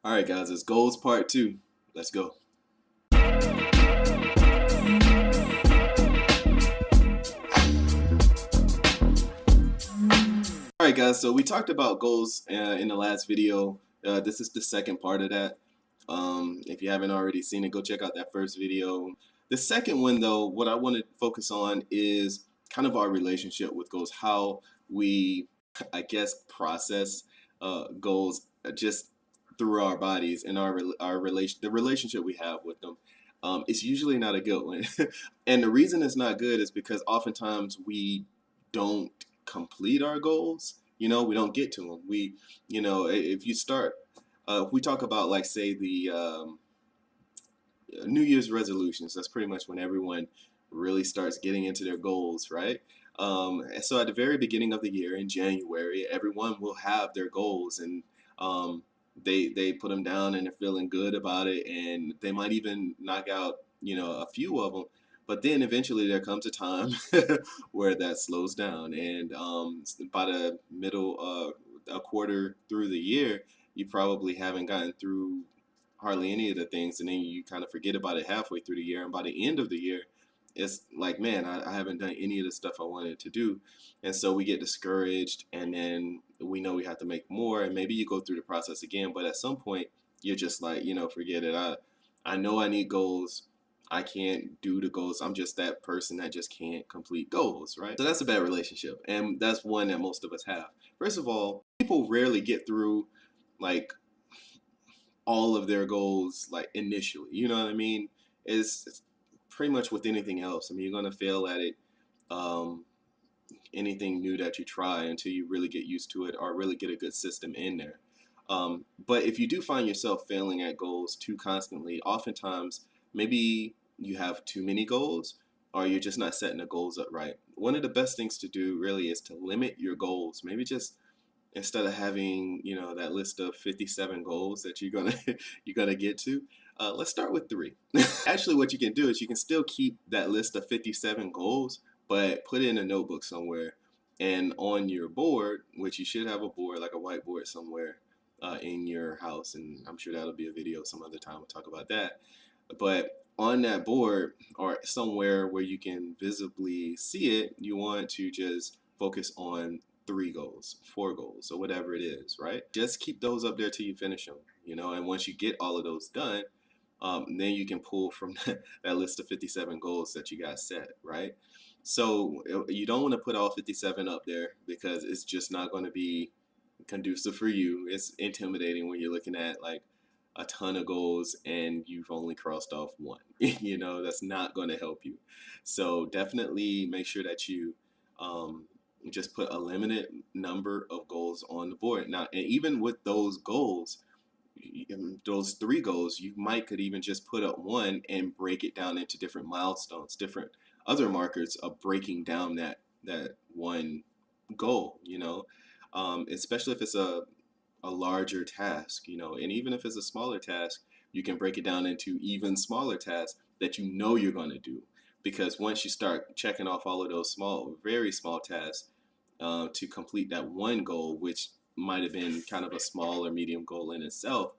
All right, guys, it's goals part two. Let's go. All right, guys, so we talked about goals in the last video. This is the second part of that. If you haven't already seen it, go check out that first video. The second one, though, what I want to focus on is kind of our relationship with goals, how we, I guess, process goals just through our bodies and the relationship we have with them. It's usually not a good one, and the reason it's not good is because oftentimes we don't complete our goals. We don't get to them. If you start, if we talk about, like, say, the New Year's resolutions, that's pretty much when everyone really starts getting into their goals, right? And so at the very beginning of the year in January, everyone will have their goals, and they put them down and they're feeling good about it, and they might even knock out a few of them. But then eventually there comes a time where that slows down, and by the middle, a quarter through the year, you probably haven't gotten through hardly any of the things, and then you kind of forget about it halfway through the year, and by the end of the year, it's like, man, I haven't done any of the stuff I wanted to do. And so we get discouraged, and then we know we have to make more, and maybe you go through the process again, but at some point you're just like, forget it. I know I need goals. I can't do the goals. I'm just that person that just can't complete goals, right? So that's a bad relationship, and that's one that most of us have. First of all, people rarely get through, like, all of their goals, like, initially. You know what I mean? It's pretty much with anything else. I mean, you're gonna fail at it. Um, Anything new that you try until you really get used to it or really get a good system in there. But if you do find yourself failing at goals too constantly, oftentimes maybe you have too many goals or you're just not setting the goals up right. One of the best things to do really is to limit your goals. Maybe just instead of having that list of 57 goals that you're gonna you're gonna get to, let's start with three. Actually, what you can do is you can still keep that list of 57 goals, but put it in a notebook somewhere, and on your board, which you should have a board, like a whiteboard somewhere in your house, and I'm sure that'll be a video some other time. We'll talk about that. But on that board or somewhere where you can visibly see it, you want to just focus on three goals, four goals, or whatever it is, right? Just keep those up there till you finish them, and once you get all of those done, then you can pull from that list of 57 goals that you got set, right? So you don't want to put all 57 up there because it's just not going to be conducive for you. It's intimidating when you're looking at, like, a ton of goals and you've only crossed off one. That's not going to help you. So definitely make sure that you um, just put a limited number of goals on the board. Now, and even with those goals, those three goals, you might could even just put up one and break it down into different milestones, different other markers of breaking down that one goal. Especially if it's a larger task, and even if it's a smaller task, you can break it down into even smaller tasks that you're going to do. Because once you start checking off all of those small, very small tasks to complete that one goal, which might have been kind of a small or medium goal in itself,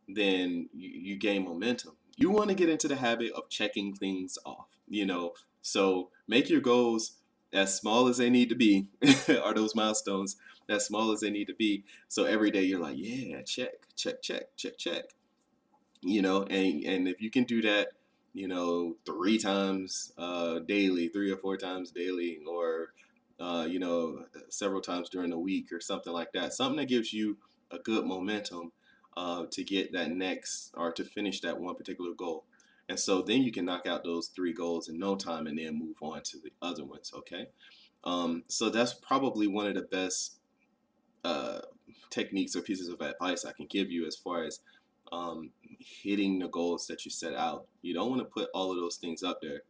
then you gain momentum. You want to get into the habit of checking things off. So make your goals as small as they need to be, or those milestones as small as they need to be. So every day you're like, yeah, check, check, check, check, check. And if you can do that, three times daily, three or four times daily, or several times during the week or something like that, something that gives you a good momentum to get that next or to finish that one particular goal. And so then you can knock out those three goals in no time and then move on to the other ones. Okay. So that's probably one of the best uh, techniques or pieces of advice I can give you as far as hitting the goals that you set out. You don't want to put all of those things up there.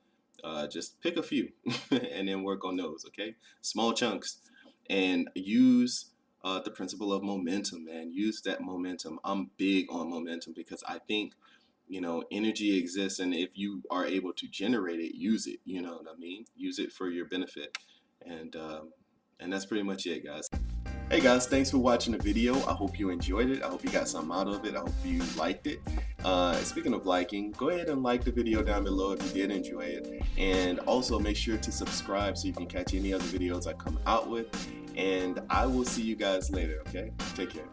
Just pick a few and then work on those, okay? Small chunks, and use the principle of momentum, man. Use that momentum. I'm big on momentum because I think, energy exists, and if you are able to generate it, use it. You know what I mean? Use it for your benefit, and that's pretty much it, guys. Hey guys, thanks for watching the video. I hope you enjoyed it. I hope you got something out of it. I hope you liked it. Speaking of liking, go ahead and like the video down below if you did enjoy it. And also make sure to subscribe so you can catch any other videos I come out with. And I will see you guys later, okay? Take care.